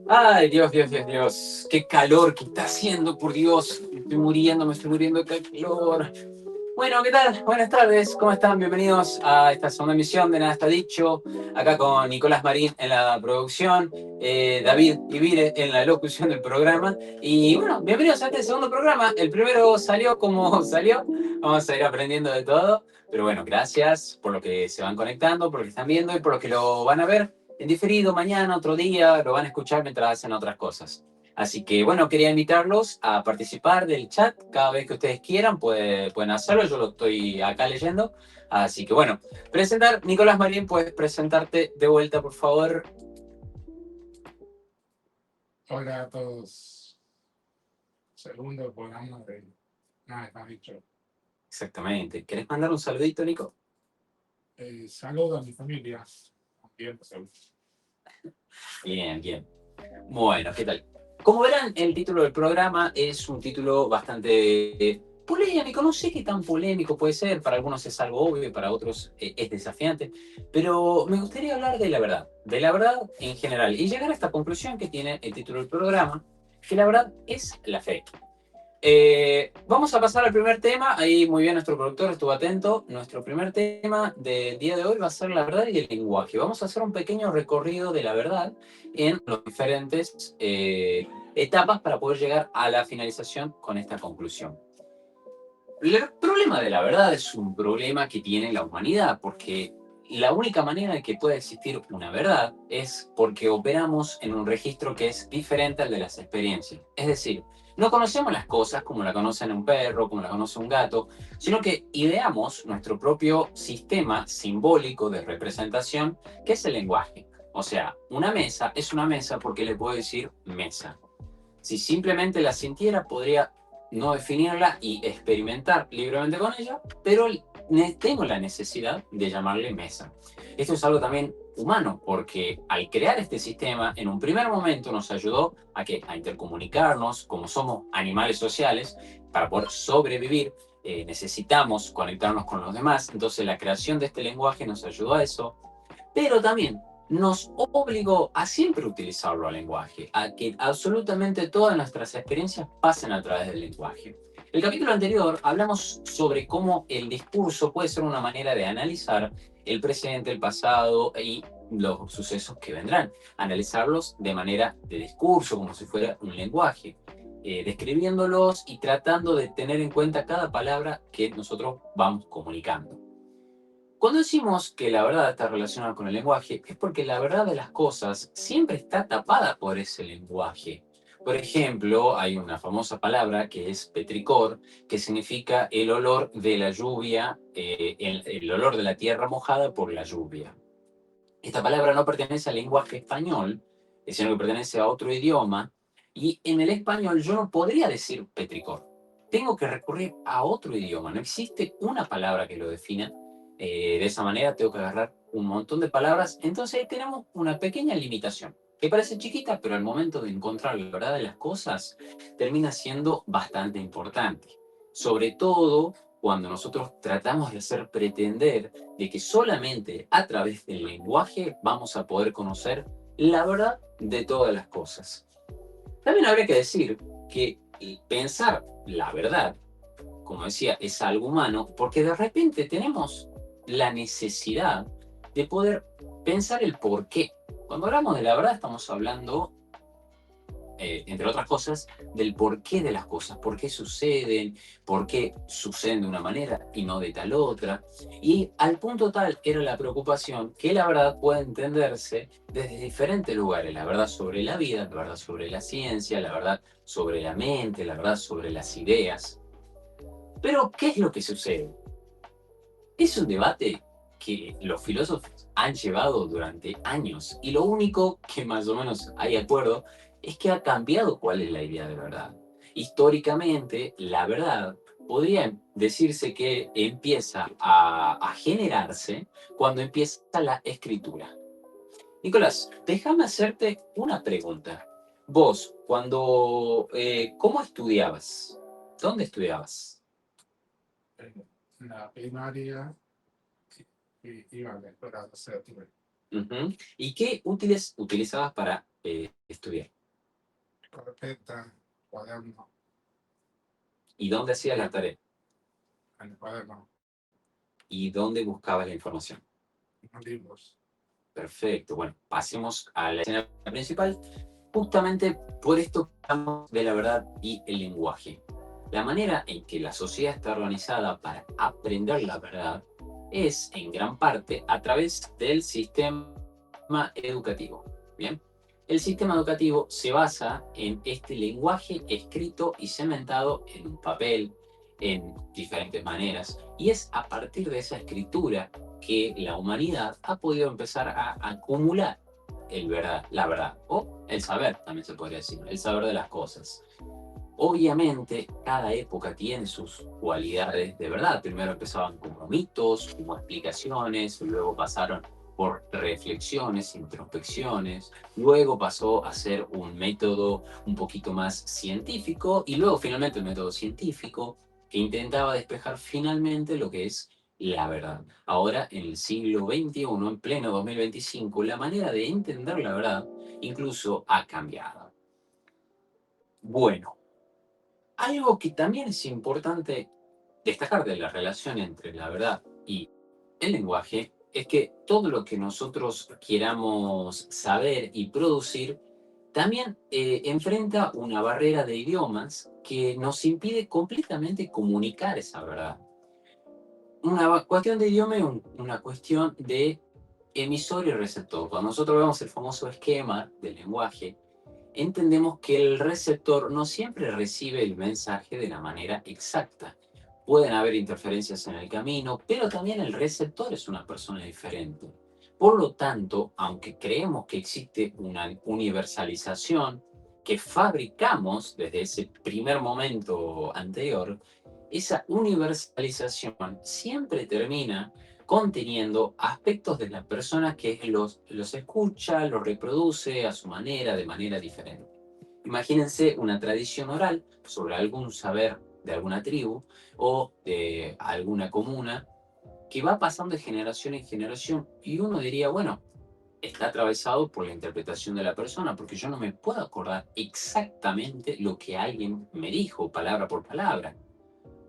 Ay, Dios, Dios, Dios, Dios. Qué calor que está haciendo, por Dios. Me estoy muriendo de calor. Bueno, ¿qué tal? Buenas tardes, ¿cómo están? Bienvenidos a esta segunda emisión de Nada está dicho. Acá con Nicolás Marín en la producción, David Ibire en la locución del programa. Y bueno, bienvenidos a este segundo programa. El primero salió como salió. Vamos a ir aprendiendo de todo. Pero bueno, gracias por lo que se van conectando, por lo que están viendo y por lo que lo van a ver en diferido mañana, otro día, lo van a escuchar mientras hacen otras cosas. Así que bueno, quería invitarlos a participar del chat cada vez que ustedes quieran, pueden hacerlo, yo lo estoy acá leyendo. Así que bueno, presentar, Nicolás Marín, puedes presentarte de vuelta, por favor. Hola a todos. Segundo programa de Nada está dicho. Exactamente. ¿Querés mandar un saludito, Nico? Saludo a mi familia. También, Bien, bien. Bueno, ¿qué tal? Como verán, el título del programa es un título bastante polémico. No sé qué tan polémico puede ser. Para algunos es algo obvio, para otros es desafiante. Pero me gustaría hablar de la verdad en general, y llegar a esta conclusión que tiene el título del programa, que la verdad es la fe. Vamos a pasar al primer tema. Ahí muy bien nuestro productor estuvo atento. Nuestro primer tema del día de hoy va a ser la verdad y el lenguaje. Vamos a hacer un pequeño recorrido de la verdad en las diferentes etapas para poder llegar a la finalización con esta conclusión. El problema de la verdad es un problema que tiene la humanidad, porque la única manera de que pueda existir una verdad es porque operamos en un registro que es diferente al de las experiencias. Es decir, no conocemos las cosas como la conocen un perro, como la conoce un gato, sino que ideamos nuestro propio sistema simbólico de representación, que es el lenguaje. O sea, una mesa es una mesa porque le puedo decir mesa. Si simplemente la sintiera, podría no definirla y experimentar libremente con ella, pero tengo la necesidad de llamarle mesa. Esto es algo también humano, porque al crear este sistema, en un primer momento nos ayudó a intercomunicarnos, como somos animales sociales, para poder sobrevivir, necesitamos conectarnos con los demás, entonces la creación de este lenguaje nos ayudó a eso, pero también nos obligó a siempre utilizarlo al lenguaje, a que absolutamente todas nuestras experiencias pasen a través del lenguaje. El capítulo anterior hablamos sobre cómo el discurso puede ser una manera de analizar el presente, el pasado y los sucesos que vendrán. Analizarlos de manera de discurso, como si fuera un lenguaje, describiéndolos y tratando de tener en cuenta cada palabra que nosotros vamos comunicando. Cuando decimos que la verdad está relacionada con el lenguaje, es porque la verdad de las cosas siempre está tapada por ese lenguaje. Por ejemplo, hay una famosa palabra que es petricor, que significa el olor de la lluvia, el olor de la tierra mojada por la lluvia. Esta palabra no pertenece al lenguaje español, sino que pertenece a otro idioma, y en el español yo no podría decir petricor. Tengo que recurrir a otro idioma. No existe una palabra que lo defina. De esa manera tengo que agarrar un montón de palabras. Entonces ahí tenemos una pequeña limitación, que parece chiquita, pero al momento de encontrar la verdad de las cosas, termina siendo bastante importante. Sobre todo cuando nosotros tratamos de hacer pretender de que solamente a través del lenguaje vamos a poder conocer la verdad de todas las cosas. También habría que decir que pensar la verdad, como decía, es algo humano, porque de repente tenemos la necesidad de poder pensar el por qué. Cuando hablamos de la verdad estamos hablando, entre otras cosas, del porqué de las cosas, por qué suceden de una manera y no de tal otra. Y al punto tal era la preocupación que la verdad puede entenderse desde diferentes lugares, la verdad sobre la vida, la verdad sobre la ciencia, la verdad sobre la mente, la verdad sobre las ideas. Pero, ¿qué es lo que sucede? Es un debate que los filósofos han llevado durante años y lo único que más o menos hay acuerdo es que ha cambiado cuál es la idea de verdad. Históricamente, la verdad podría decirse que empieza a generarse cuando empieza la escritura. Nicolás, déjame hacerte una pregunta. Vos, ¿cómo estudiabas? ¿Dónde estudiabas? en la primaria iba a la escuela, o sea, tuve Ujú. ¿Y qué útiles utilizabas para estudiar? Carpeta, cuaderno, ¿Y dónde hacías la tarea? en el cuaderno, ¿Y dónde buscabas la información? en libros. Perfecto. Bueno, pasemos a la escena principal. Justamente por esto hablamos de la verdad y el lenguaje. La manera en que la sociedad está organizada para aprender la verdad es, en gran parte, a través del sistema educativo. Bien, el sistema educativo se basa en este lenguaje escrito y cementado en un papel, en diferentes maneras, y es a partir de esa escritura que la humanidad ha podido empezar a acumular la verdad, o el saber, también se podría decir, el saber de las cosas. Obviamente, cada época tiene sus cualidades de verdad. Primero empezaban como mitos, como explicaciones, luego pasaron por reflexiones, introspecciones, luego pasó a ser un método un poquito más científico y luego finalmente el método científico que intentaba despejar finalmente lo que es la verdad. Ahora, en el siglo XXI, en pleno 2025, la manera de entender la verdad incluso ha cambiado. Bueno, algo que también es importante destacar de la relación entre la verdad y el lenguaje es que todo lo que nosotros queramos saber y producir también enfrenta una barrera de idiomas que nos impide completamente comunicar esa verdad. Una cuestión de idioma es una cuestión de emisor y receptor. Cuando nosotros vemos el famoso esquema del lenguaje, entendemos que el receptor no siempre recibe el mensaje de la manera exacta. Pueden haber interferencias en el camino, pero también el receptor es una persona diferente. Por lo tanto, aunque creemos que existe una universalización que fabricamos desde ese primer momento anterior, esa universalización siempre termina conteniendo aspectos de la persona que los escucha, los reproduce a su manera, de manera diferente. Imagínense una tradición oral sobre algún saber de alguna tribu o de alguna comuna que va pasando de generación en generación y uno diría, bueno, está atravesado por la interpretación de la persona, porque yo no me puedo acordar exactamente lo que alguien me dijo, palabra por palabra.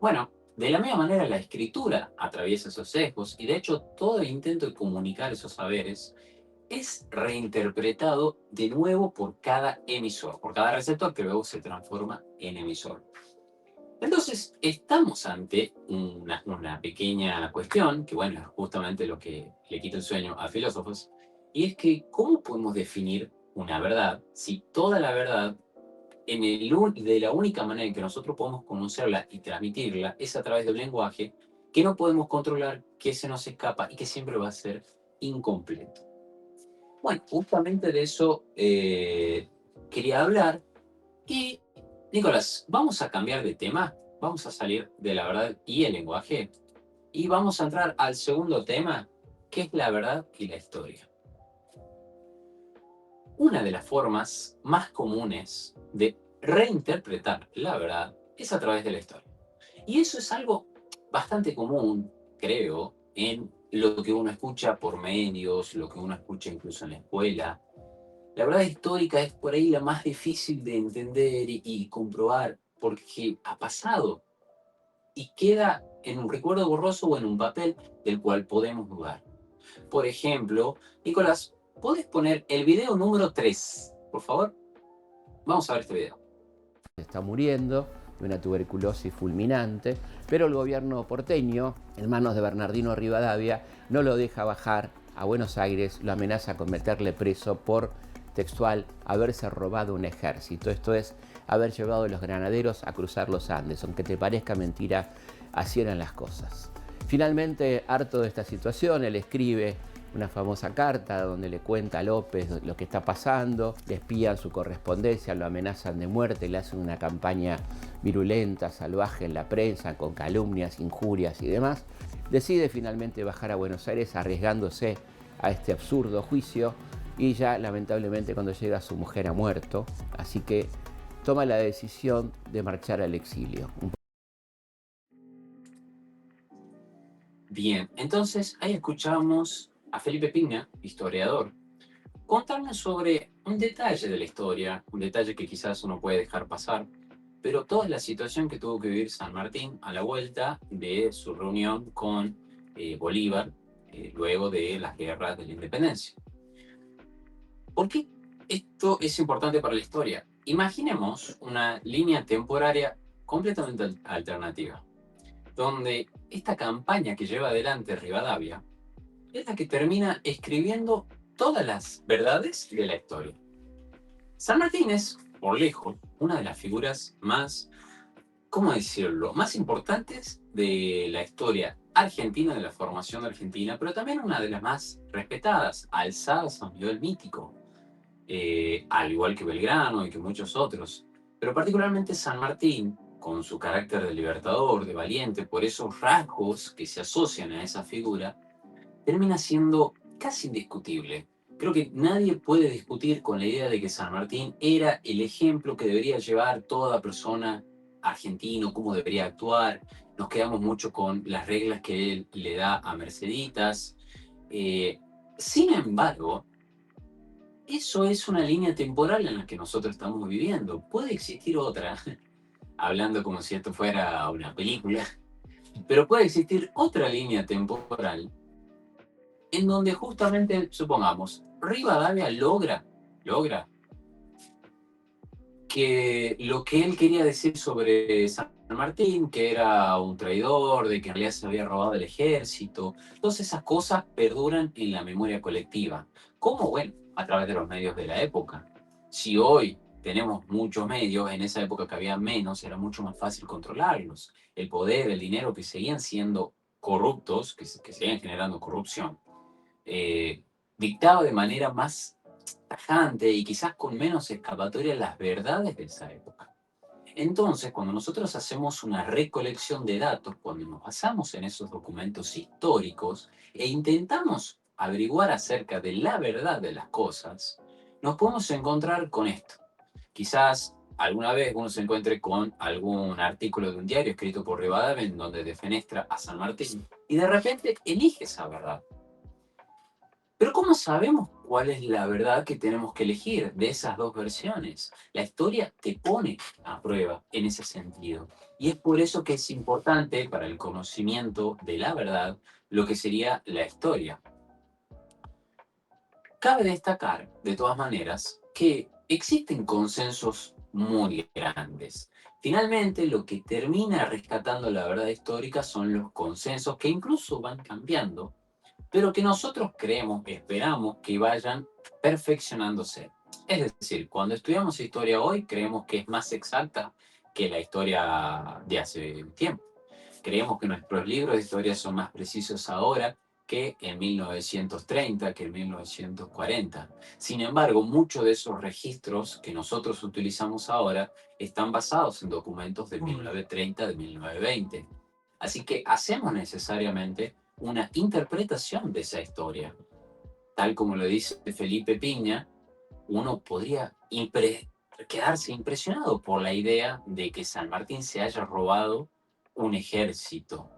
Bueno, de la misma manera la escritura atraviesa esos sesgos y de hecho todo intento de comunicar esos saberes es reinterpretado de nuevo por cada emisor, por cada receptor que luego se transforma en emisor. Entonces, estamos ante una pequeña cuestión, que bueno, es justamente lo que le quita el sueño a filósofos, y es que ¿cómo podemos definir una verdad si toda la verdad de la única manera en que nosotros podemos conocerla y transmitirla es a través del lenguaje que no podemos controlar, que se nos escapa y que siempre va a ser incompleto? Bueno, justamente de eso quería hablar. Y, Nicolás, vamos a cambiar de tema, vamos a salir de la verdad y el lenguaje y vamos a entrar al segundo tema, que es la verdad y la historia. Una de las formas más comunes de reinterpretar la verdad es a través de la historia. Y eso es algo bastante común, creo, en lo que uno escucha por medios, lo que uno escucha incluso en la escuela. La verdad histórica es por ahí la más difícil de entender y comprobar porque ha pasado y queda en un recuerdo borroso o en un papel del cual podemos dudar. Por ejemplo, Nicolás, ¿puedes poner el video número 3, por favor? Vamos a ver este video. Está muriendo de una tuberculosis fulminante, pero el gobierno porteño, en manos de Bernardino Rivadavia, no lo deja bajar a Buenos Aires, lo amenaza con meterle preso por, textual, haberse robado un ejército. Esto es, haber llevado a los granaderos a cruzar los Andes. Aunque te parezca mentira, así eran las cosas. Finalmente, harto de esta situación, él escribe una famosa carta donde le cuenta a López lo que está pasando, le espían su correspondencia, lo amenazan de muerte, le hacen una campaña virulenta, salvaje en la prensa, con calumnias, injurias y demás. Decide finalmente bajar a Buenos Aires arriesgándose a este absurdo juicio y ya lamentablemente cuando llega su mujer ha muerto, así que toma la decisión de marchar al exilio. Bien, entonces ahí escuchamos a Felipe Piña, historiador, contarnos sobre un detalle de la historia, un detalle que quizás uno puede dejar pasar, pero toda la situación que tuvo que vivir San Martín a la vuelta de su reunión con Bolívar luego de las guerras de la independencia. ¿Por qué esto es importante para la historia? Imaginemos una línea temporaria completamente alternativa, donde esta campaña que lleva adelante Rivadavia es la que termina escribiendo todas las verdades de la historia. San Martín es, por lejos, una de las figuras más, ¿cómo decirlo?, más importantes de la historia argentina, de la formación de Argentina, pero también una de las más respetadas, alzadas a un nivel mítico, al igual que Belgrano y que muchos otros. Pero particularmente San Martín, con su carácter de libertador, de valiente, por esos rasgos que se asocian a esa figura, termina siendo casi indiscutible. Creo que nadie puede discutir con la idea de que San Martín era el ejemplo que debería llevar toda persona argentino, cómo debería actuar. Nos quedamos mucho con las reglas que él le da a Merceditas. Eh, Sin embargo, eso es una línea temporal en la que nosotros estamos viviendo. Puede existir otra, hablando como si esto fuera una película, pero puede existir otra línea temporal en donde justamente, supongamos, Rivadavia logra que lo que él quería decir sobre San Martín, que era un traidor, de que en realidad se había robado el ejército, todas esas cosas perduran en la memoria colectiva. ¿Cómo? Bueno, a través de los medios de la época. Si hoy tenemos muchos medios, en esa época que había menos, era mucho más fácil controlarlos. El poder, el dinero, que seguían siendo corruptos, que seguían generando corrupción, eh, dictaba de manera más tajante y quizás con menos escapatoria las verdades de esa época. Entonces, cuando nosotros hacemos una recolección de datos, cuando nos basamos en esos documentos históricos e intentamos averiguar acerca de la verdad de las cosas, nos podemos encontrar con esto. Quizás alguna vez uno se encuentre con algún artículo de un diario escrito por Rivadavia en donde defenestra a San Martín y de repente elige esa verdad. Pero ¿cómo sabemos cuál es la verdad que tenemos que elegir de esas dos versiones? La historia te pone a prueba en ese sentido. Y es por eso que es importante para el conocimiento de la verdad lo que sería la historia. Cabe destacar, de todas maneras, que existen consensos muy grandes. Finalmente, lo que termina rescatando la verdad histórica son los consensos que incluso van cambiando, pero que nosotros creemos, esperamos que vayan perfeccionándose. Es decir, cuando estudiamos historia hoy, creemos que es más exacta que la historia de hace tiempo. Creemos que nuestros libros de historia son más precisos ahora que en 1930, que en 1940. Sin embargo, muchos de esos registros que nosotros utilizamos ahora están basados en documentos de 1930, de 1920. Así que hacemos necesariamente una interpretación de esa historia. Tal como lo dice Felipe Piña, uno podría quedarse impresionado por la idea de que San Martín se haya robado un ejército.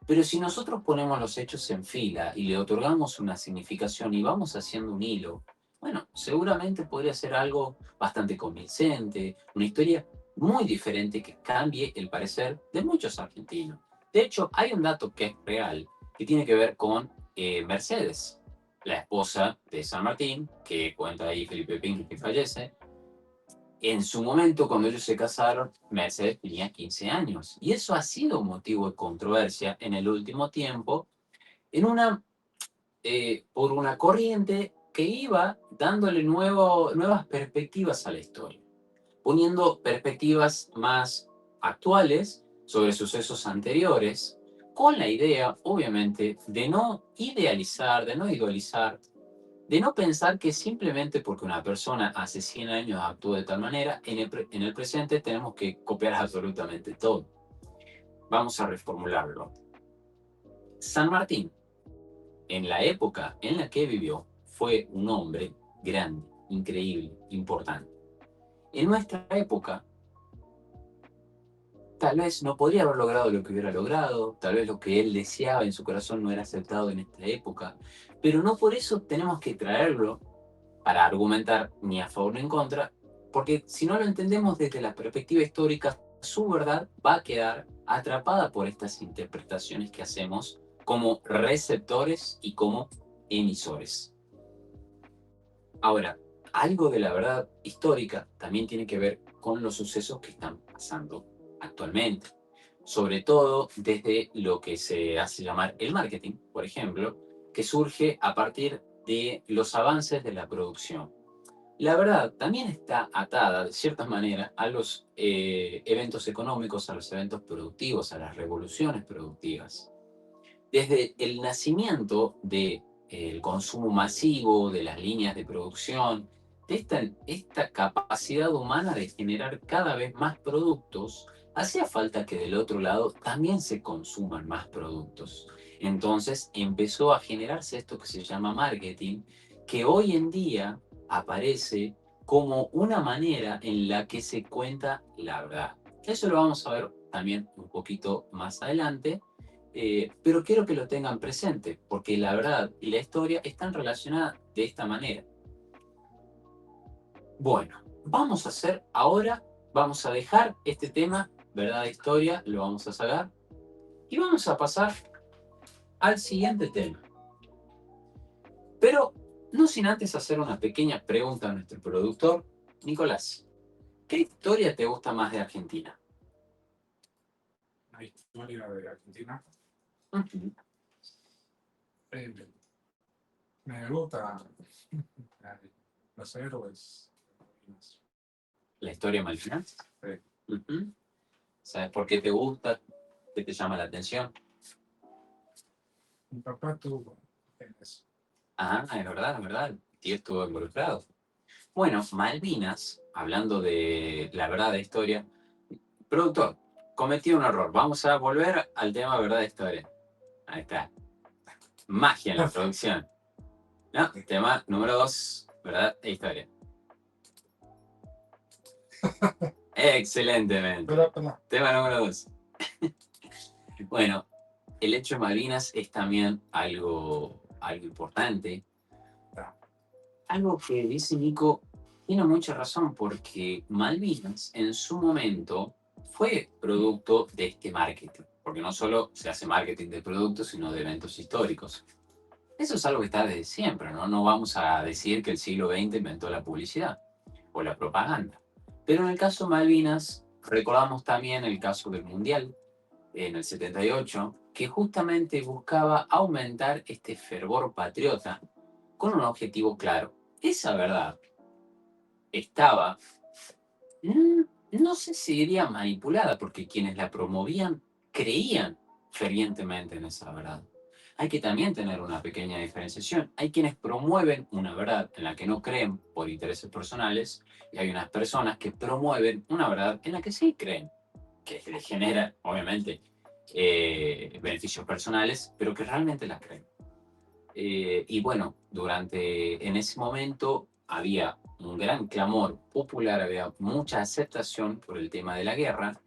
Pero si nosotros ponemos los hechos en fila y le otorgamos una significación y vamos haciendo un hilo, bueno, seguramente podría ser algo bastante convincente, una historia muy diferente que cambie el parecer de muchos argentinos. De hecho, hay un dato que es real, que tiene que ver con Mercedes, la esposa de San Martín, que cuenta ahí Felipe Pin, que fallece. En su momento, cuando ellos se casaron, Mercedes tenía 15 años. Y eso ha sido motivo de controversia en el último tiempo, por una corriente que iba dándole nuevas perspectivas a la historia, poniendo perspectivas más actuales sobre sucesos anteriores, con la idea, obviamente, de no idealizar, de no idolizar, de no pensar que simplemente porque una persona hace 100 años actuó de tal manera, en el presente tenemos que copiar absolutamente todo. Vamos a reformularlo. San Martín, en la época en la que vivió, fue un hombre grande, increíble, importante. En nuestra época, tal vez no podría haber logrado lo que hubiera logrado, tal vez lo que él deseaba en su corazón no era aceptado en esta época, pero no por eso tenemos que traerlo para argumentar ni a favor ni en contra, porque si no lo entendemos desde la perspectiva histórica, su verdad va a quedar atrapada por estas interpretaciones que hacemos como receptores y como emisores. Ahora, algo de la verdad histórica también tiene que ver con los sucesos que están pasando actualmente, sobre todo desde lo que se hace llamar el marketing, por ejemplo, que surge a partir de los avances de la producción. La verdad también está atada, de cierta manera, a los eventos económicos, a los eventos productivos, a las revoluciones productivas. Desde el nacimiento del consumo masivo, de las líneas de producción, de esta capacidad humana de generar cada vez más productos, hacía falta que del otro lado también se consuman más productos. Entonces empezó a generarse esto que se llama marketing, que hoy en día aparece como una manera en la que se cuenta la verdad. Eso lo vamos a ver también un poquito más adelante, pero quiero que lo tengan presente, porque la verdad y la historia están relacionadas de esta manera. Bueno, vamos a hacer ahora, vamos a dejar este tema, verdad e historia, lo vamos a sacar, y vamos a pasar al siguiente tema. Pero no sin antes hacer una pequeña pregunta a nuestro productor. Nicolás, ¿qué historia te gusta más de Argentina? La historia de Argentina. Uh-huh. Me gusta los héroes. ¿La historia de Malvinas? Sí. Uh-huh. ¿Sabes por qué te gusta? ¿Qué te llama la atención? Mi papá tuvo en eso. Ah, es verdad. Y estuvo involucrado. Bueno, Malvinas, hablando de la verdad de historia, productor, cometí un error. Vamos a volver al tema verdad de historia. Ahí está. Magia en la producción. No, tema número 2, verdad e historia. Excelentemente. Tema número 2. Bueno, el hecho de Malvinas es también algo importante. Algo que dice Nico tiene mucha razón, porque Malvinas en su momento fue producto de este marketing, porque no solo se hace marketing de productos, sino de eventos históricos. Eso es algo que está desde siempre, ¿no? No vamos a decir que el siglo XX inventó la publicidad o la propaganda. Pero en el caso de Malvinas, recordamos también el caso del Mundial en el 78, que justamente buscaba aumentar este fervor patriota con un objetivo claro. Esa verdad estaba, no sé si diría manipulada, porque quienes la promovían creían fervientemente en esa verdad. Hay que también tener una pequeña diferenciación. Hay quienes promueven una verdad en la que no creen por intereses personales, y hay unas personas que promueven una verdad en la que sí creen, que les genera, obviamente, beneficios personales, pero que realmente la creen. Y bueno, en ese momento había un gran clamor popular, había mucha aceptación por el tema de la guerra.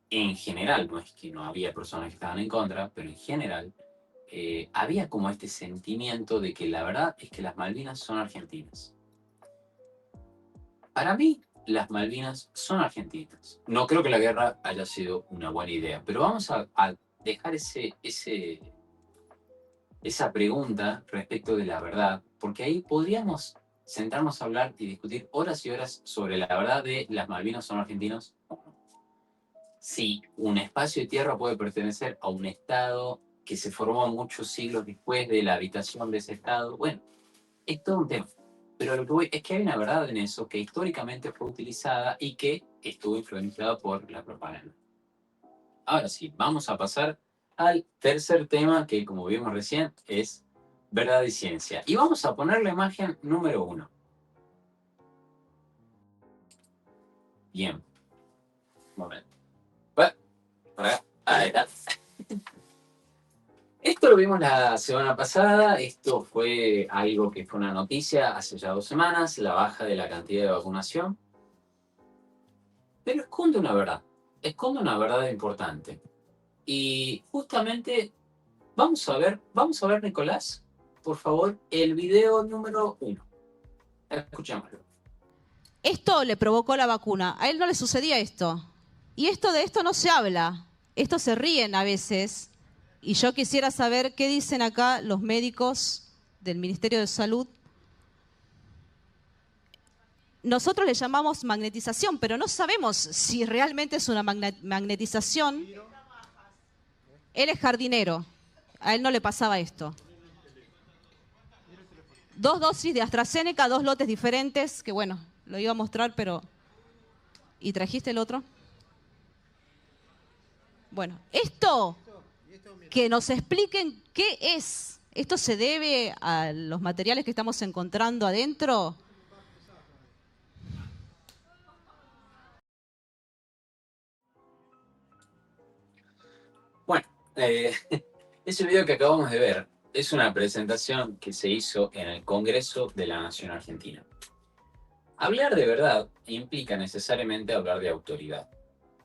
En general, no es que no había personas que estaban en contra, pero en general había como este sentimiento de que la verdad es que las Malvinas son argentinas. Para mí, las Malvinas son argentinas. No creo que la guerra haya sido una buena idea, pero vamos a dejar esa pregunta respecto de la verdad, porque ahí podríamos sentarnos a hablar y discutir horas y horas sobre la verdad de las Malvinas son argentinos o no. Si un espacio de tierra puede pertenecer a un estado que se formó muchos siglos después de la habitación de ese estado, bueno, es todo un tema. Pero lo que voy es que hay una verdad en eso que históricamente fue utilizada y que estuvo influenciada por la propaganda. Ahora sí, vamos a pasar al tercer tema que, como vimos recién, es verdad y ciencia. Y vamos a poner la imagen número 1. Bien. Un momento. Ahí está. Esto lo vimos la semana pasada. Esto fue algo que fue una noticia hace ya 2 semanas, la baja de la cantidad de vacunación. Pero esconde una verdad importante. Y justamente vamos a ver, Nicolás, por favor, el video número 1. Escuchémoslo. Esto le provocó la vacuna. A él no le sucedía esto. Y de esto no se habla. Esto se ríen a veces. Y yo quisiera saber qué dicen acá los médicos del Ministerio de Salud. Nosotros le llamamos magnetización, pero no sabemos si realmente es una magnetización. Él es jardinero. A él no le pasaba esto. 2 dosis de AstraZeneca, 2 lotes diferentes, que bueno, lo iba a mostrar, pero... ¿Y trajiste el otro? Bueno, esto, que nos expliquen qué es. ¿Esto se debe a los materiales que estamos encontrando adentro? Bueno, ese video que acabamos de ver es una presentación que se hizo en el Congreso de la Nación Argentina. Hablar de verdad implica necesariamente hablar de autoridad.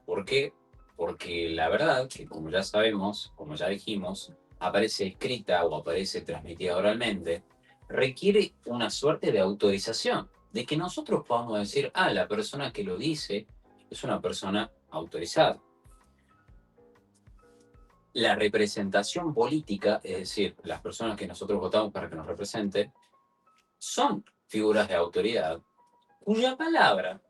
¿Por qué? Porque la verdad, que como ya sabemos, como ya dijimos, aparece escrita o aparece transmitida oralmente, requiere una suerte de autorización, de que nosotros podamos decir, ah, la persona que lo dice es una persona autorizada. La representación política, es decir, las personas que nosotros votamos para que nos representen, son figuras de autoridad cuya palabra,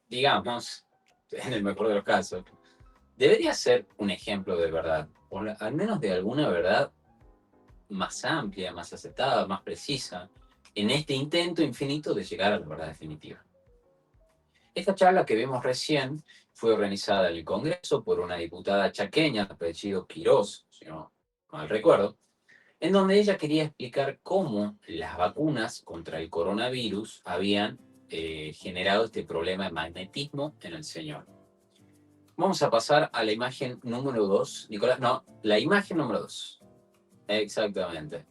digamos, en el mejor de los casos, debería ser un ejemplo de verdad, o al menos de alguna verdad más amplia, más aceptada, más precisa, en este intento infinito de llegar a la verdad definitiva. Esta charla que vimos recién fue organizada en el Congreso por una diputada chaqueña, apellido Quirós, si no mal recuerdo, en donde ella quería explicar cómo las vacunas contra el coronavirus habían generado este problema de magnetismo en el señor. Vamos a pasar a la imagen número 2. Nicolás, no, la imagen número 2. Exactamente.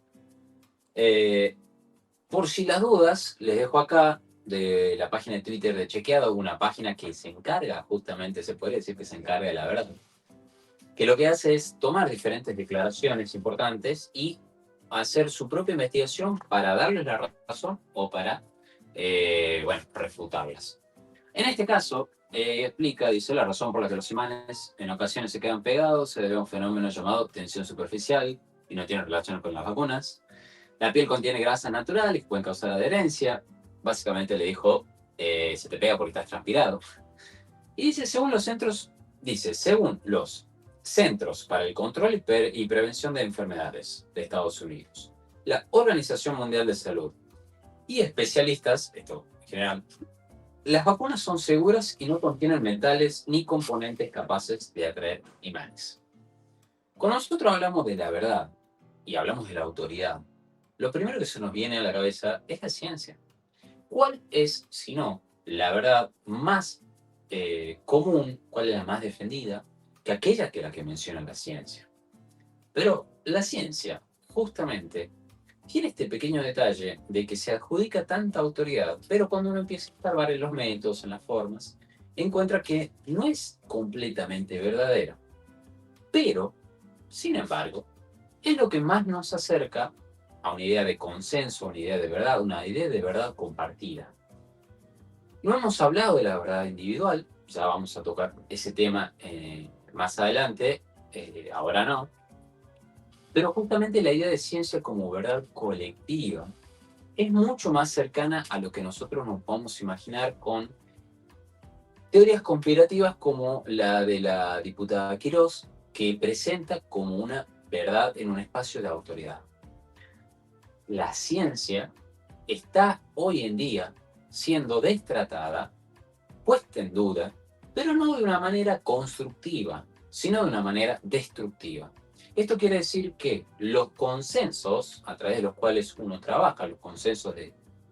Por si las dudas, les dejo acá de la página de Twitter de Chequeado, una página que se encarga, justamente se puede decir que se encarga de la verdad, que lo que hace es tomar diferentes declaraciones importantes y hacer su propia investigación para darles la razón o para, bueno, refutarlas. En este caso, explica, dice, la razón por la que los imanes en ocasiones se quedan pegados se debe a un fenómeno llamado tensión superficial y no tiene relación con las vacunas. La piel contiene grasas naturales que pueden causar adherencia. Básicamente le dijo, se te pega porque estás transpirado. Y dice, según los Centros para el Control y Prevención de Enfermedades de Estados Unidos, la Organización Mundial de Salud y especialistas, esto en general, las vacunas son seguras y no contienen metales ni componentes capaces de atraer imanes. Cuando nosotros hablamos de la verdad y hablamos de la autoridad, lo primero que se nos viene a la cabeza es la ciencia. ¿Cuál es, si no, la verdad más común, cuál es la más defendida, que aquella que la que menciona la ciencia? Pero la ciencia, justamente, tiene este pequeño detalle de que se adjudica tanta autoridad, pero cuando uno empieza a escarbar en los métodos, en las formas, encuentra que no es completamente verdadera. Pero, sin embargo, es lo que más nos acerca a una idea de consenso, una idea de verdad, una idea de verdad compartida. No hemos hablado de la verdad individual, ya vamos a tocar ese tema más adelante, ahora no. Pero justamente la idea de ciencia como verdad colectiva es mucho más cercana a lo que nosotros nos podemos imaginar con teorías conspirativas como la de la diputada Quirós, que presenta como una verdad en un espacio de autoridad. La ciencia está hoy en día siendo destratada, puesta en duda, pero no de una manera constructiva, sino de una manera destructiva. Esto quiere decir que los consensos a través de los cuales uno trabaja, los consensos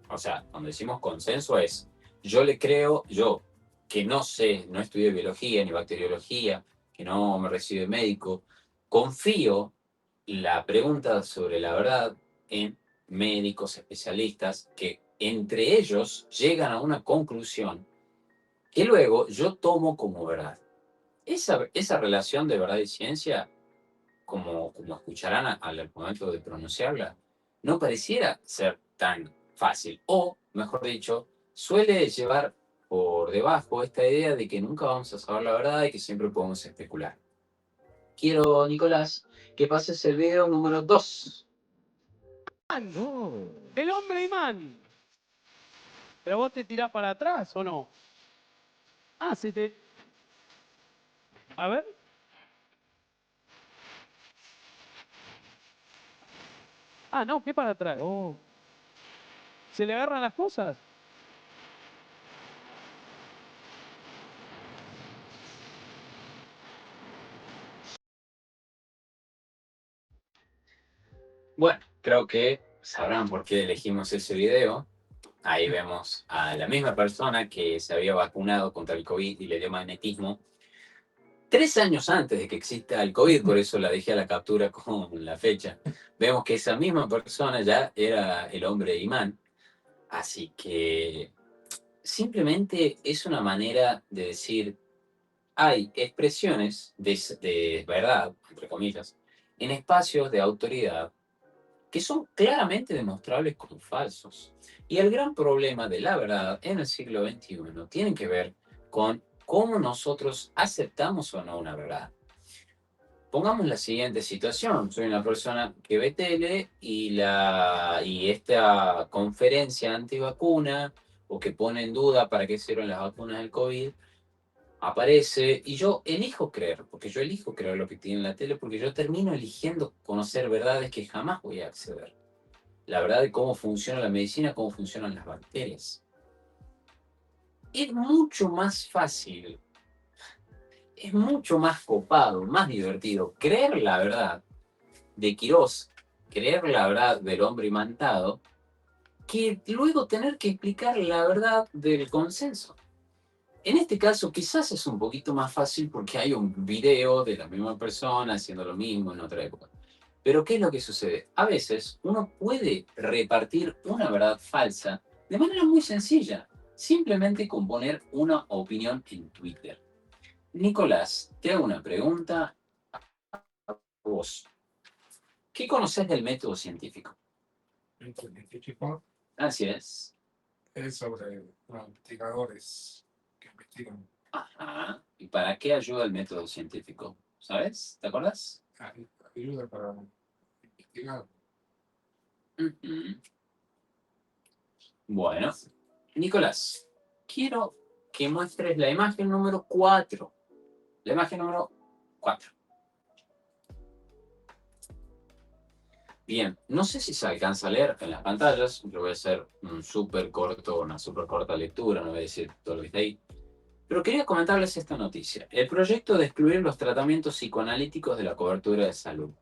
o sea, cuando decimos consenso es, yo le creo, yo que no sé, no estudié biología ni bacteriología, que no me recibí de médico, confío la pregunta sobre la verdad en médicos, especialistas, que entre ellos llegan a una conclusión que luego yo tomo como verdad. Esa relación de verdad y ciencia, como escucharán al momento de pronunciarla, no pareciera ser tan fácil. O, mejor dicho, suele llevar por debajo esta idea de que nunca vamos a saber la verdad y que siempre podemos especular. Quiero, Nicolás, que pases el video número 2. El hombre imán. Pero vos te tirás para atrás, ¿o no? Ah, se te... A ver. Ah, no, ¿qué para atrás? ¿Se le agarran las cosas? Bueno, creo que sabrán por qué elegimos ese video. Ahí vemos a la misma persona que se había vacunado contra el COVID y le dio magnetismo 3 años antes de que exista el COVID, por eso la dejé a la captura con la fecha. Vemos que esa misma persona ya era el hombre imán. Así que simplemente es una manera de decir, hay expresiones de verdad, entre comillas, en espacios de autoridad que son claramente demostrables como falsos. Y el gran problema de la verdad en el siglo XXI tiene que ver con cómo nosotros aceptamos o no una verdad. Pongamos la siguiente situación. Soy una persona que ve tele y esta conferencia antivacuna o que pone en duda para qué sirven las vacunas del COVID aparece y yo elijo creer, porque yo elijo creer lo que tiene en la tele, porque yo termino eligiendo conocer verdades que jamás voy a acceder. La verdad de cómo funciona la medicina, cómo funcionan las bacterias. Es mucho más fácil, es mucho más copado, más divertido creer la verdad de Quirós, creer la verdad del hombre imantado, que luego tener que explicar la verdad del consenso. En este caso quizás es un poquito más fácil porque hay un video de la misma persona haciendo lo mismo en otra época. Pero ¿qué es lo que sucede? A veces uno puede repartir una verdad falsa de manera muy sencilla, simplemente con poner una opinión en Twitter. Nicolás, te hago una pregunta a vos. ¿Qué conoces del método científico? El científico Así es. es sobre los investigadores que investigan. Ajá. ¿Y para qué ayuda el método científico? ¿Sabes? ¿Te acuerdas? Ayuda para investigar. Ujú. Bueno, Nicolás, quiero que muestres la imagen número 4. La imagen número 4. Bien, no sé si se alcanza a leer en las pantallas. Yo voy a hacer una súper corta lectura, no voy a decir todo lo que está ahí. Pero quería comentarles esta noticia. El proyecto de excluir los tratamientos psicoanalíticos de la cobertura de salud.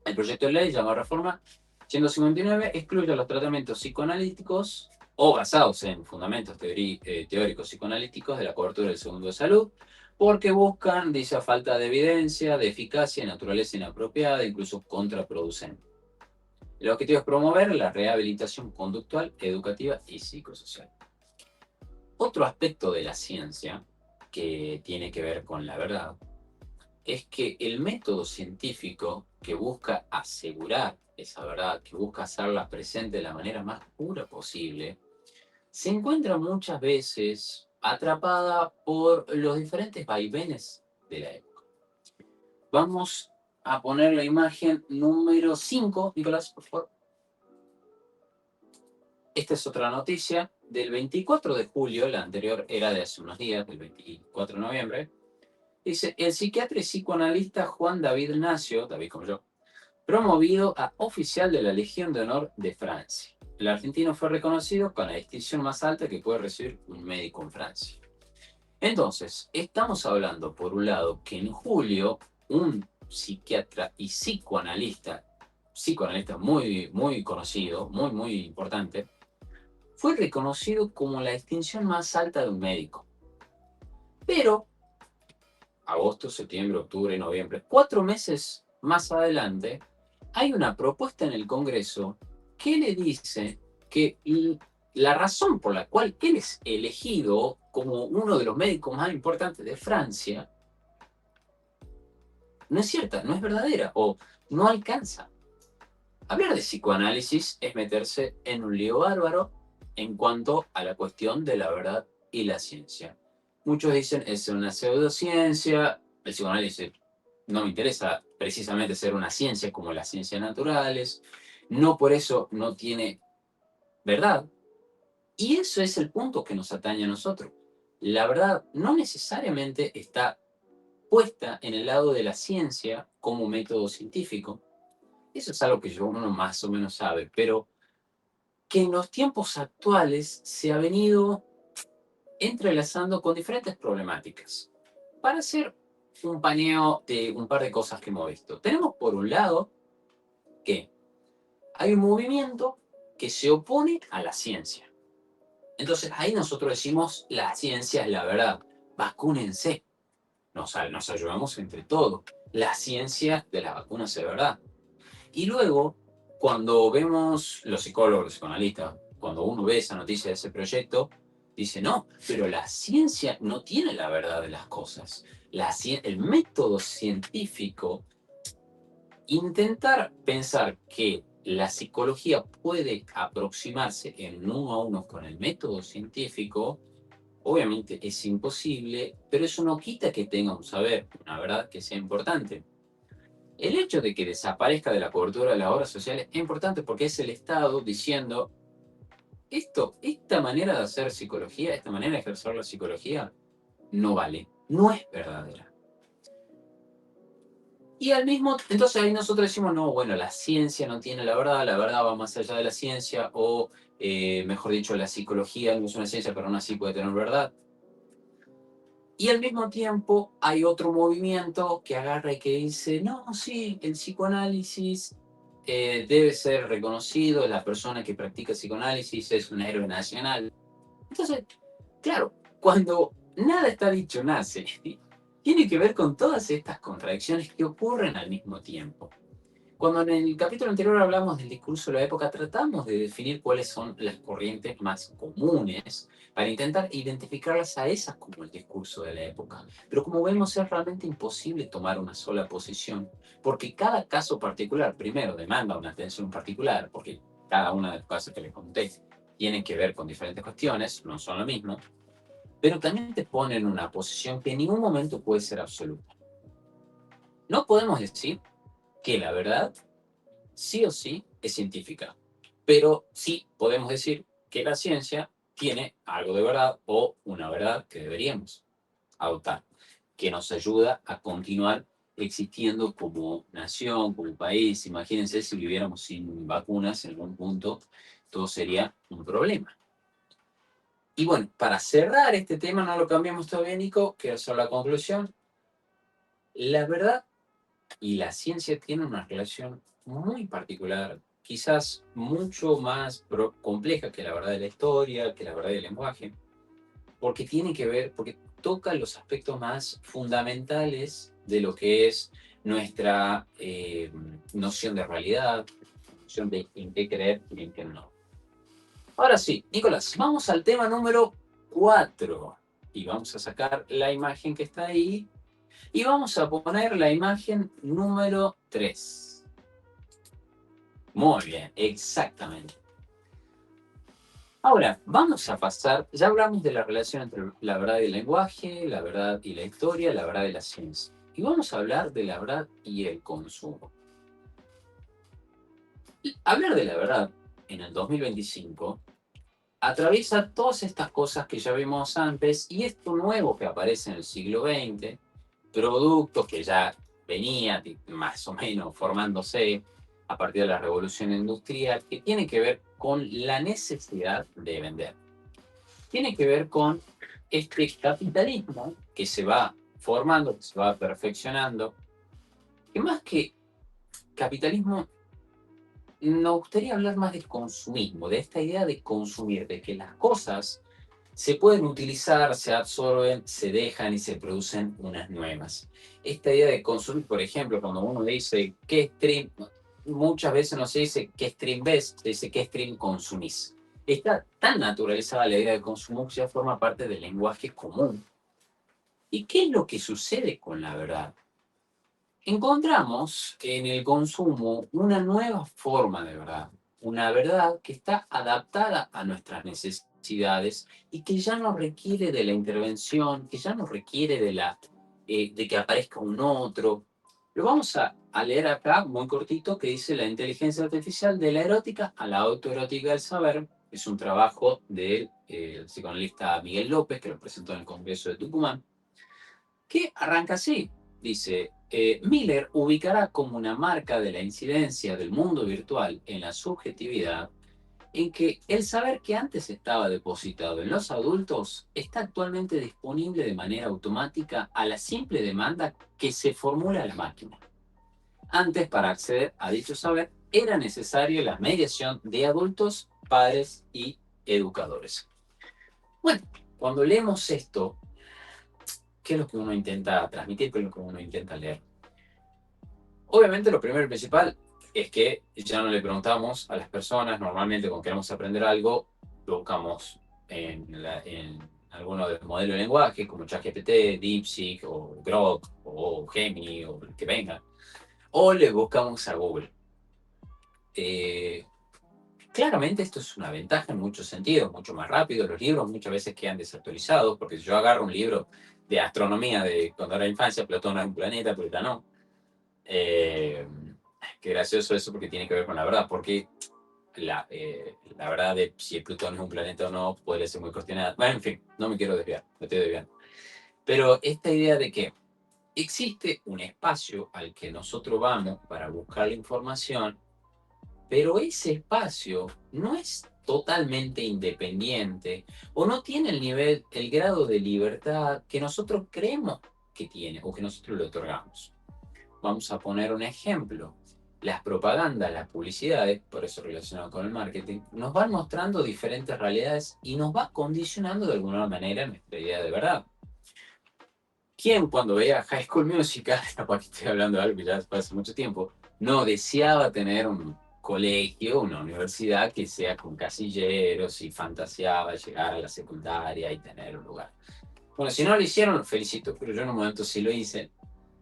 El proyecto de ley llamado Reforma 159 excluye los tratamientos psicoanalíticos o basados en fundamentos teóricos psicoanalíticos de la cobertura del seguro de salud, porque buscan, dice, falta de evidencia, de eficacia, naturaleza inapropiada, incluso contraproducente. El objetivo es promover la rehabilitación conductual, educativa y psicosocial. Otro aspecto de la ciencia que tiene que ver con la verdad es que el método científico que busca asegurar esa verdad, que busca hacerla presente de la manera más pura posible, se encuentra muchas veces atrapada por los diferentes vaivenes de la época. Vamos a poner la imagen número 5, Nicolás, por favor. Esta es otra noticia del 24 de julio, la anterior era de hace unos días, del 24 de noviembre. Dice, el psiquiatra y psicoanalista Juan David Nacio, David como yo, promovido a oficial de la Legión de Honor de Francia. El argentino fue reconocido con la distinción más alta que puede recibir un médico en Francia. Entonces, estamos hablando, por un lado, que en julio un psiquiatra y psicoanalista muy, muy conocido, muy, muy importante, fue reconocido como la distinción más alta de un médico. Pero agosto, septiembre, octubre, noviembre, 4 meses más adelante, hay una propuesta en el Congreso que le dice que la razón por la cual él es elegido como uno de los médicos más importantes de Francia no es cierta, no es verdadera o no alcanza. Hablar de psicoanálisis es meterse en un lío bárbaro en cuanto a la cuestión de la verdad y la ciencia. Muchos dicen es una pseudociencia, el psicoanálisis no me interesa precisamente ser una ciencia como las ciencias naturales, no por eso no tiene verdad. Y eso es el punto que nos atañe a nosotros. La verdad no necesariamente está puesta en el lado de la ciencia como método científico. Eso es algo que uno más o menos sabe, pero que en los tiempos actuales se ha venido entrelazando con diferentes problemáticas. Para hacer un paneo de un par de cosas que hemos visto. Tenemos por un lado que hay un movimiento que se opone a la ciencia. Entonces ahí nosotros decimos la ciencia es la verdad. Vacúnense. Nos ayudamos entre todos. La ciencia de las vacunas es verdad. Y luego, cuando vemos los psicólogos, los psicoanalistas, cuando uno ve esa noticia de ese proyecto, dice, no, pero la ciencia no tiene la verdad de las cosas. El método científico, intentar pensar que la psicología puede aproximarse en uno a uno con el método científico, obviamente es imposible, pero eso no quita que tenga un saber, una verdad que sea importante. El hecho de que desaparezca de la cobertura de las obras sociales es importante porque es el Estado diciendo, esta manera de hacer psicología, esta manera de ejercer la psicología, no vale, no es verdadera. Y entonces ahí nosotros decimos, no, bueno, la ciencia no tiene la verdad va más allá de la ciencia, o mejor dicho, la psicología no es una ciencia, pero aún así puede tener verdad. Y al mismo tiempo hay otro movimiento que agarra y que dice, no, sí, el psicoanálisis debe ser reconocido, la persona que practica psicoanálisis es un héroe nacional. Entonces, claro, cuando nada está dicho nace, tiene que ver con todas estas contradicciones que ocurren al mismo tiempo. Cuando en el capítulo anterior hablamos del discurso de la época, tratamos de definir cuáles son las corrientes más comunes para intentar identificarlas a esas como el discurso de la época. Pero como vemos, es realmente imposible tomar una sola posición, porque cada caso particular, primero, demanda una atención particular, porque cada una de las cosas que les conté tienen que ver con diferentes cuestiones, no son lo mismo, pero también te pone en una posición que en ningún momento puede ser absoluta. No podemos decir que la verdad sí o sí es científica, pero sí podemos decir que la ciencia tiene algo de verdad o una verdad que deberíamos adoptar, que nos ayuda a continuar existiendo como nación, como país. Imagínense si viviéramos sin vacunas en algún punto, todo sería un problema. Y bueno, para cerrar este tema, no lo cambiamos todavía, Nico, quiero hacer la conclusión. La verdad y la ciencia tienen una relación muy particular, quizás mucho más compleja que la verdad de la historia, que la verdad del lenguaje, porque tiene que ver, porque toca los aspectos más fundamentales de lo que es nuestra noción de realidad, noción de en qué creer y en qué no. Ahora sí, Nicolás, vamos al tema número 4 y vamos a sacar la imagen que está ahí y vamos a poner la imagen número 3. Muy bien, exactamente. Ahora, vamos a pasar, ya hablamos de la relación entre la verdad y el lenguaje, la verdad y la historia, la verdad y la ciencia. Y vamos a hablar de la verdad y el consumo. Hablar de la verdad en el 2025 atraviesa todas estas cosas que ya vimos antes y esto nuevo que aparece en el siglo XX, productos que ya venían más o menos formándose a partir de la revolución industrial, que tiene que ver con la necesidad de vender. Tiene que ver con este capitalismo que se va formando, que se va perfeccionando, que más que capitalismo, nos gustaría hablar más del consumismo, de esta idea de consumir, de que las cosas se pueden utilizar, se absorben, se dejan y se producen unas nuevas. Esta idea de consumir, por ejemplo, cuando uno dice qué stream, muchas veces no se dice qué stream ves, se dice qué stream consumís. Está tan naturalizada la idea de consumo que ya forma parte del lenguaje común. ¿Y qué es lo que sucede con la verdad? encontramos en el consumo una nueva forma de verdad, una verdad que está adaptada a nuestras necesidades y que ya no requiere de la intervención, que ya no requiere de que aparezca un otro. Lo vamos a leer acá, muy cortito, que dice la inteligencia artificial de la erótica a la autoerótica del saber. Es un trabajo del psicoanalista Miguel López, que lo presentó en el Congreso de Tucumán, que arranca así. Dice, Miller ubicará como una marca de la incidencia del mundo virtual en la subjetividad en que el saber que antes estaba depositado en los adultos está actualmente disponible de manera automática a la simple demanda que se formula a la máquina. Antes, para acceder a dicho saber, era necesaria la mediación de adultos, padres y educadores. Bueno, cuando leemos esto, ¿qué es lo que uno intenta transmitir? ¿Qué es lo que uno intenta leer? Obviamente, lo primero y principal es que ya no le preguntamos a las personas, normalmente cuando queremos aprender algo, lo buscamos en alguno de los modelos de lenguaje, como ChatGPT, DeepSeek, o Grok, o Gemini, o el que venga, o le buscamos a Google. Claramente esto es una ventaja en muchos sentidos, mucho más rápido. Los libros muchas veces quedan desactualizados, porque si yo agarro un libro de astronomía de cuando era infancia, Plutón era un planeta, Plutón no. Qué gracioso eso porque tiene que ver con la verdad, porque la verdad de si Plutón es un planeta o no puede ser muy cuestionada. Bueno, en fin, no me quiero desviar, me estoy desviando. Pero esta idea de que existe un espacio al que nosotros vamos para buscar la información, pero ese espacio no es totalmente independiente o no tiene el nivel, el grado de libertad que nosotros creemos que tiene o que nosotros le otorgamos. Vamos a poner un ejemplo. Las propagandas, las publicidades, por eso relacionado con el marketing, nos van mostrando diferentes realidades y nos va condicionando de alguna manera nuestra idea de verdad. ¿Quién cuando veía High School Musical, capaz que estoy hablando de algo que ya fue hace mucho tiempo, no deseaba tener un colegio, una universidad que sea con casilleros y fantaseaba llegar a la secundaria y tener un lugar? Bueno, si no lo hicieron, los felicito, pero yo en un momento sí lo hice.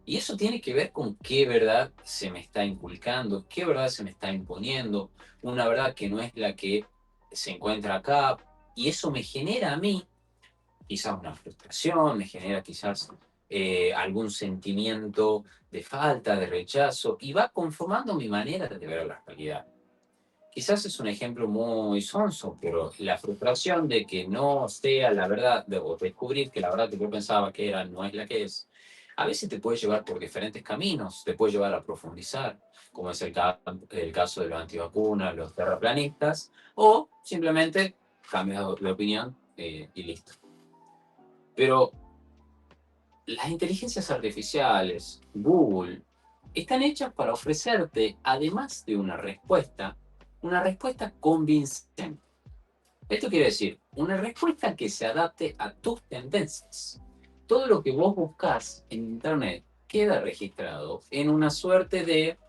Y eso tiene que ver con qué verdad se me está inculcando, qué verdad se me está imponiendo, una verdad que no es la que se encuentra acá. Y eso me genera a mí quizás una frustración, me genera quizás algún sentimiento de falta, de rechazo, y va conformando mi manera de ver la realidad. Quizás es un ejemplo muy sonso, pero la frustración de que no sea la verdad, o descubrir que la verdad que yo pensaba que era no es la que es, a veces te puede llevar por diferentes caminos, te puede llevar a profundizar, como es el caso de los antivacunas, los terraplanistas, o simplemente cambias de opinión y listo. Pero las inteligencias artificiales, Google, están hechas para ofrecerte, además de una respuesta convincente. Esto quiere decir, una respuesta que se adapte a tus tendencias. Todo lo que vos buscas en Internet queda registrado en una suerte de,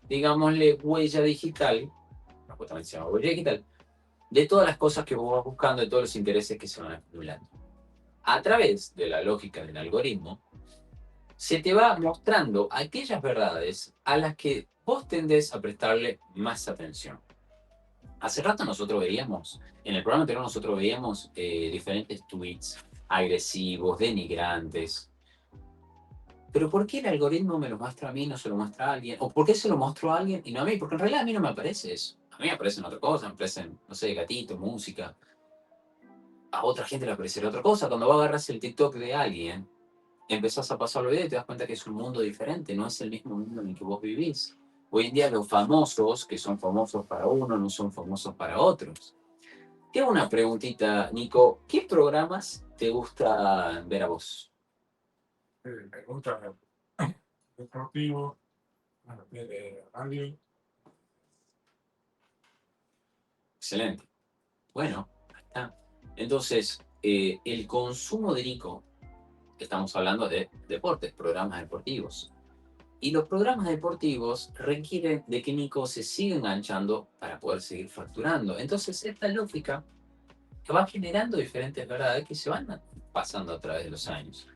digámosle, huella digital, justamente se llama huella digital, de todas las cosas que vos vas buscando, de todos los intereses que se van acumulando. A través de la lógica del algoritmo, se te va mostrando aquellas verdades a las que vos tendés a prestarle más atención. Hace rato nosotros veíamos, en el programa anterior nosotros veíamos diferentes tweets agresivos, denigrantes. Pero ¿por qué el algoritmo me lo muestra a mí y no se lo muestra a alguien? ¿O por qué se lo mostró a alguien y no a mí? Porque en realidad a mí no me aparece eso. A mí me aparecen otra cosa, me aparecen, no sé, gatitos, música. A otra gente le aparecerá otra cosa. Cuando vos agarras el TikTok de alguien, empezás a pasar el video y te das cuenta que es un mundo diferente, no es el mismo mundo en el que vos vivís. Hoy en día los famosos, que son famosos para uno, no son famosos para otros. Te hago una preguntita, Nico. ¿Qué programas te gusta ver a vos? Me gusta el deportivo, radio. Excelente. Bueno, ahí está. Entonces, el consumo de Nico, estamos hablando de deportes, programas deportivos. Y los programas deportivos requieren de que Nico se siga enganchando para poder seguir facturando. Entonces, esta lógica que va generando diferentes verdades que se van pasando a través de los años.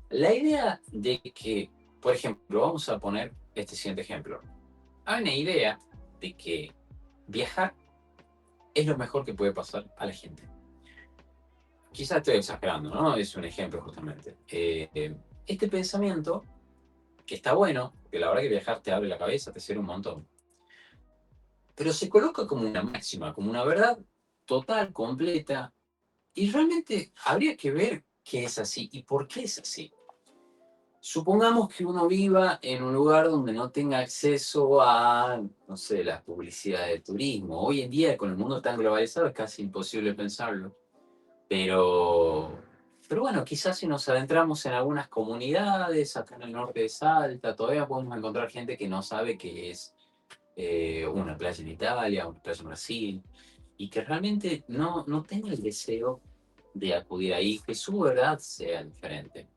La idea de que por ejemplo, vamos a poner este siguiente ejemplo. Hay una idea de que viajar es lo mejor que puede pasar a la gente. Quizás estoy exagerando, ¿no? Es un ejemplo justamente. Este pensamiento, que está bueno, que la verdad que viajar te abre la cabeza, te sirve un montón, pero se coloca como una máxima, como una verdad total, completa, y realmente habría que ver qué es así y por qué es así. Supongamos que uno viva en un lugar donde no tenga acceso a, no sé, las publicidades de turismo. Hoy en día, con el mundo tan globalizado, es casi imposible pensarlo. Pero, pero bueno, quizás si nos adentramos en algunas comunidades, acá en el norte de Salta, todavía podemos encontrar gente que no sabe qué es una playa en Italia, una playa en Brasil, y que realmente no tenga el deseo de acudir ahí, que su verdad sea diferente.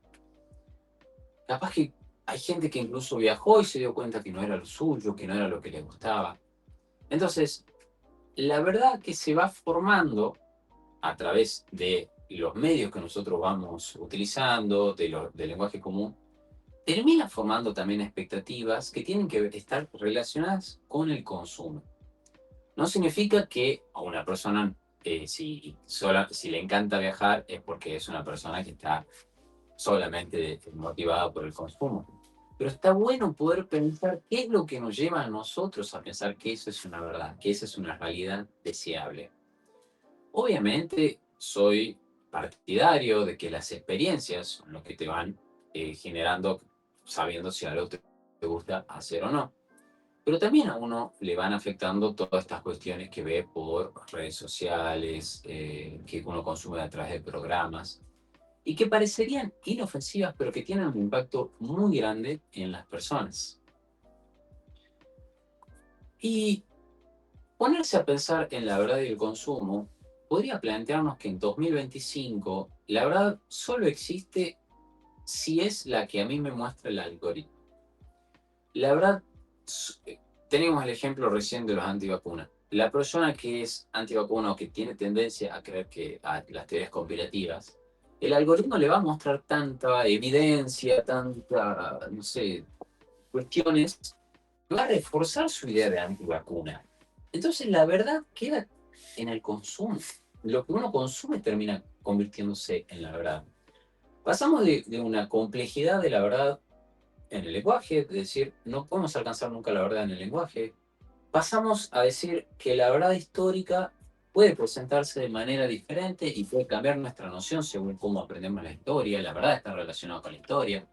Capaz que hay gente que incluso viajó y se dio cuenta que no era lo suyo, que no era lo que le gustaba. Entonces, la verdad que se va formando a través de los medios que nosotros vamos utilizando, del lenguaje común, termina formando también expectativas que tienen que estar relacionadas con el consumo. No significa que a una persona, si le encanta viajar, es porque es una persona que está solamente motivada por el consumo. Pero está bueno poder pensar qué es lo que nos lleva a nosotros a pensar que eso es una verdad, que esa es una realidad deseable. Obviamente soy partidario de que las experiencias son lo que te van generando, sabiendo si algo te gusta hacer o no. Pero también a uno le van afectando todas estas cuestiones que ve por redes sociales, que uno consume a través de programas y que parecerían inofensivas, pero que tienen un impacto muy grande en las personas. Y ponerse a pensar en la verdad y el consumo podría plantearnos que en 2025 la verdad solo existe si es la que a mí me muestra el algoritmo. La verdad, tenemos el ejemplo recién de los antivacunas. La persona que es antivacuna o que tiene tendencia a creer que a las teorías conspirativas, el algoritmo le va a mostrar tanta evidencia, tanta, no sé, cuestiones, va a reforzar su idea de antivacuna. Entonces la verdad queda en el consumo. Lo que uno consume termina convirtiéndose en la verdad. Pasamos de una complejidad de la verdad en el lenguaje, es decir, no podemos alcanzar nunca la verdad en el lenguaje. Pasamos a decir que la verdad histórica puede presentarse de manera diferente y puede cambiar nuestra noción según cómo aprendemos la historia. La verdad está relacionada con la historia.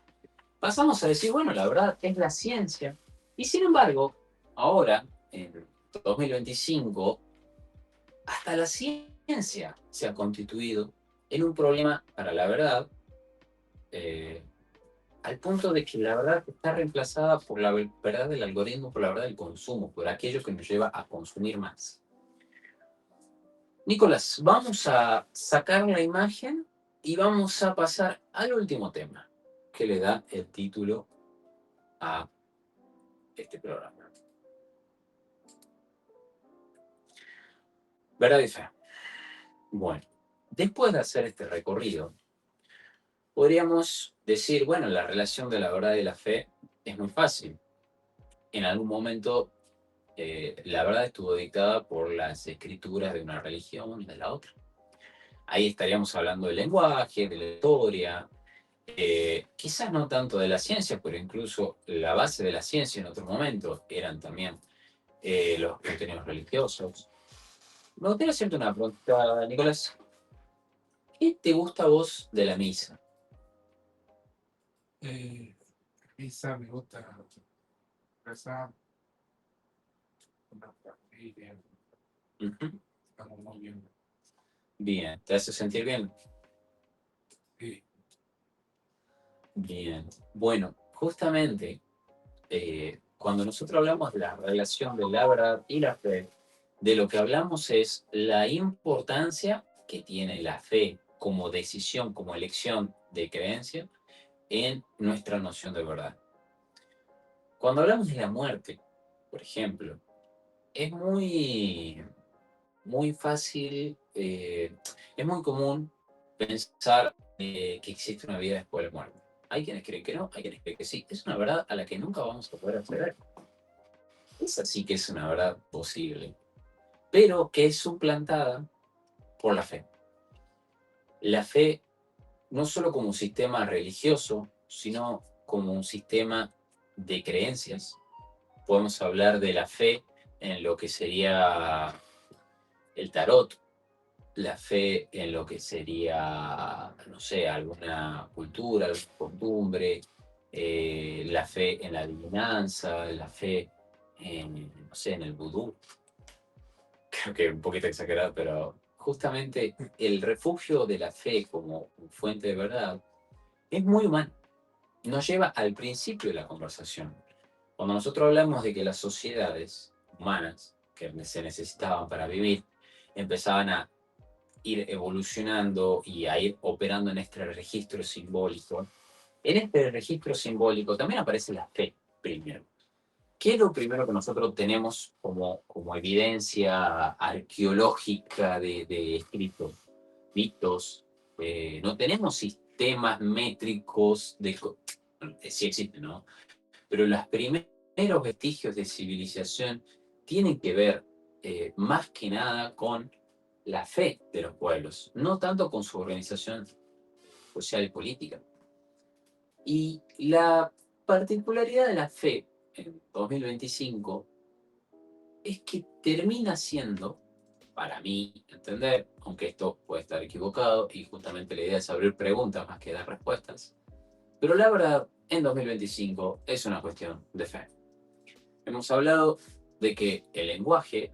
Pasamos a decir, bueno, la verdad es la ciencia. Y sin embargo, ahora, en 2025, hasta la ciencia se ha constituido en un problema para la verdad, eh, al punto de que la verdad está reemplazada por la verdad del algoritmo, por la verdad del consumo, por aquello que nos lleva a consumir más. Nicolás, vamos a sacar la imagen y vamos a pasar al último tema que le da el título a este programa. ¿Verdad y fe? Bueno, después de hacer este recorrido, podríamos decir, bueno, la relación de la verdad y la fe es muy fácil. En algún momento, la verdad estuvo dictada por las escrituras de una religión y de la otra. Ahí estaríamos hablando del lenguaje, de la historia, quizás no tanto de la ciencia, pero incluso la base de la ciencia en otro momento eran también los contenidos religiosos. Me gustaría hacerte una pregunta, Nicolás. ¿Qué te gusta a vos de la misa? Pizza me gusta rezar con la familia, Ujú. estamos muy bien. Bien, ¿te hace sentir bien? Sí, Bien. Bueno, justamente cuando nosotros hablamos de la relación de la verdad y la fe, de lo que hablamos es la importancia que tiene la fe como decisión, como elección de creencia en nuestra noción de verdad. Cuando hablamos de la muerte, por ejemplo, es muy fácil, es muy común pensar que existe una vida después de la muerte. hay quienes creen que no, hay quienes creen que sí. Es una verdad a la que nunca vamos a poder acceder. Esa sí que es una verdad posible, pero que es suplantada por la fe. La fe no solo como un sistema religioso, sino como un sistema de creencias. Podemos hablar de la fe en lo que sería el tarot, la fe en lo que sería, no sé, alguna cultura, alguna costumbre, la fe en la adivinanza, la fe en, no sé, en el vudú. Creo que un poquito exagerado, pero justamente el refugio de la fe como fuente de verdad es muy humano. Nos lleva al principio de la conversación. Cuando nosotros hablamos de que las sociedades humanas que se necesitaban para vivir empezaban a ir evolucionando y a ir operando en este registro simbólico, en este registro simbólico también aparece la fe primero. ¿Qué es lo primero que nosotros tenemos como evidencia arqueológica de escritos, mitos? No tenemos sistemas métricos sí existen, ¿no? Pero los primeros vestigios de civilización tienen que ver más que nada con la fe de los pueblos, no tanto con su organización social y política. Y la particularidad de la fe en 2025 es que termina siendo, para mí entender, aunque esto puede estar equivocado, y justamente la idea es abrir preguntas más que dar respuestas, pero la verdad, en 2025 es una cuestión de fe. Hemos hablado de que el lenguaje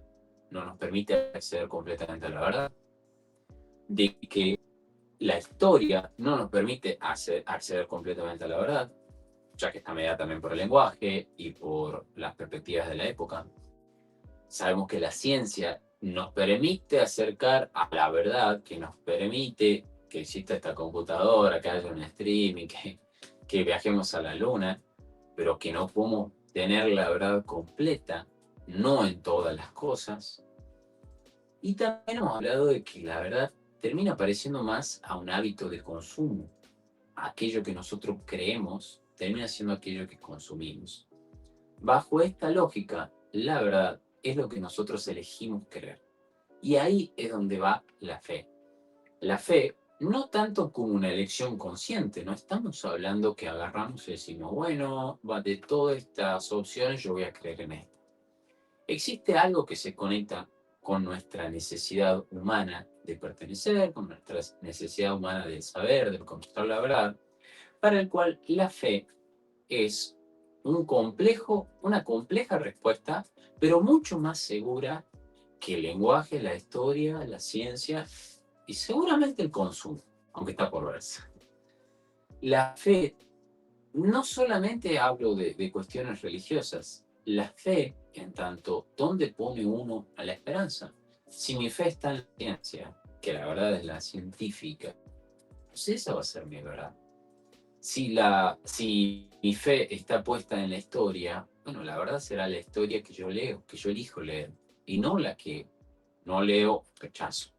no nos permite acceder completamente a la verdad, de que la historia no nos permite acceder completamente a la verdad, ya que está mediada también por el lenguaje y por las perspectivas de la época. Sabemos que la ciencia nos permite acercar a la verdad, que nos permite que exista esta computadora, que haya un streaming, que viajemos a la luna, pero que no podemos tener la verdad completa, no en todas las cosas. Y también hemos hablado de que la verdad termina pareciendo más a un hábito de consumo. Aquello que nosotros creemos termina siendo aquello que consumimos. Bajo esta lógica, la verdad es lo que nosotros elegimos creer. Y ahí es donde va la fe. La fe, no tanto como una elección consciente, no estamos hablando que agarramos y decimos, bueno, de todas estas opciones yo voy a creer en esto. Existe algo que se conecta con nuestra necesidad humana de pertenecer, con nuestra necesidad humana de saber, de encontrar la verdad, para el cual la fe es una compleja respuesta, pero mucho más segura que el lenguaje, la historia, la ciencia y seguramente el consumo, aunque está por verse. La fe, no solamente hablo de cuestiones religiosas, la fe, en tanto, ¿dónde pone uno a la esperanza? Si mi fe está en la ciencia, que la verdad es la científica, pues esa va a ser mi verdad. Si mi fe está puesta en la historia, bueno, la verdad será la historia que yo leo, que yo elijo leer, y no la que no leo, rechazo.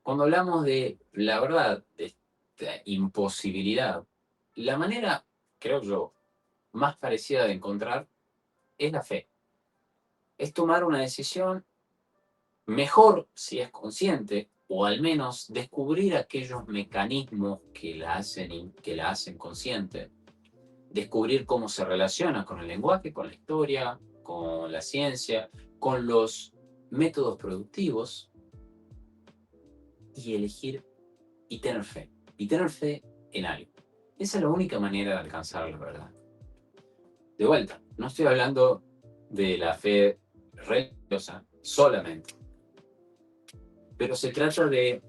Cuando hablamos de la verdad, de esta imposibilidad, la manera, creo yo, más parecida de encontrar es la fe. Es tomar una decisión mejor si es consciente, o al menos descubrir aquellos mecanismos que la hacen consciente, descubrir cómo se relaciona con el lenguaje, con la historia, con la ciencia, con los métodos productivos, y elegir y tener fe en algo. Esa es la única manera de alcanzar la verdad. De vuelta, no estoy hablando de la fe religiosa solamente, pero se trata de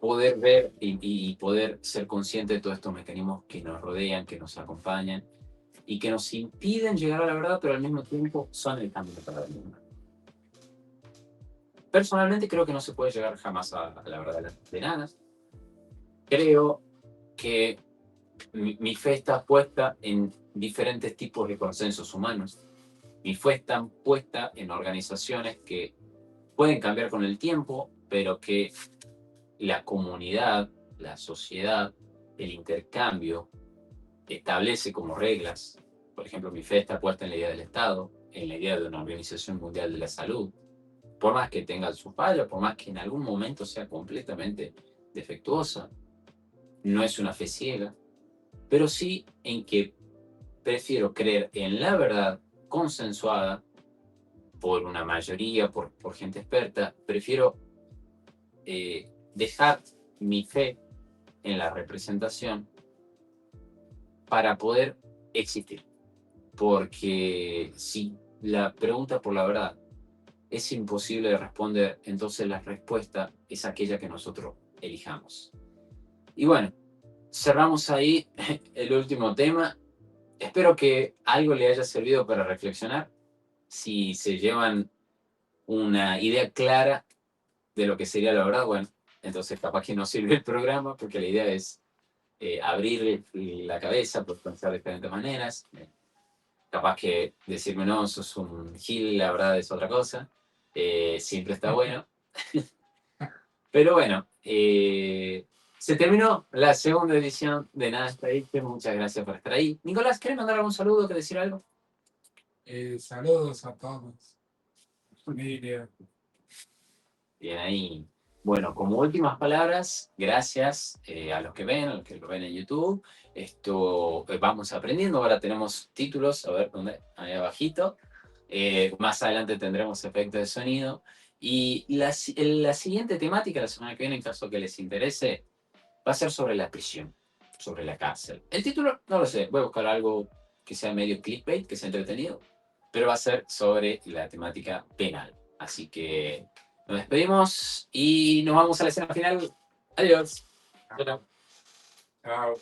poder ver y poder ser consciente de todos estos mecanismos que nos rodean, que nos acompañan y que nos impiden llegar a la verdad, pero al mismo tiempo son el cambio de paradigma. Personalmente creo que no se puede llegar jamás a la verdad de nada. Creo que mi fe está puesta en diferentes tipos de consensos humanos. Mi fe está puesta en organizaciones que pueden cambiar con el tiempo, pero que la comunidad, la sociedad, el intercambio establece como reglas, por ejemplo, mi fe está puesta en la idea del Estado, en la idea de una Organización Mundial de la Salud, por más que tenga sus fallas, por más que en algún momento sea completamente defectuosa, no es una fe ciega, pero sí en que prefiero creer en la verdad consensuada por una mayoría, por gente experta, prefiero dejar mi fe en la representación para poder existir. Porque si la pregunta por la verdad es imposible de responder, entonces la respuesta es aquella que nosotros elijamos. Y bueno, cerramos ahí el último tema. Espero que algo le haya servido para reflexionar. Si se llevan una idea clara de lo que sería la verdad, bueno, entonces capaz que no sirve el programa, porque la idea es abrir la cabeza, por pensar de diferentes maneras. Capaz que decirme, no, sos un gil, la verdad es otra cosa. Siempre está bueno. Pero bueno, se terminó la segunda edición de Nada está dicho. Muchas gracias por estar ahí. Nicolás, ¿querés mandar algún saludo, que decir algo? Saludos a todos. Familia. Bien ahí. Bueno, como últimas palabras, gracias a los que ven, a los que lo ven en YouTube. Esto vamos aprendiendo. Ahora tenemos títulos, a ver dónde, ahí abajito. Más adelante tendremos efectos de sonido. Y la siguiente temática, la semana que viene, en caso que les interese, va a ser sobre la prisión, sobre la cárcel. El título, no lo sé, voy a buscar algo que sea medio clickbait, que sea entretenido, pero va a ser sobre la temática penal. Así que nos despedimos y nos vamos a la escena final. Adiós. Chao. Chao.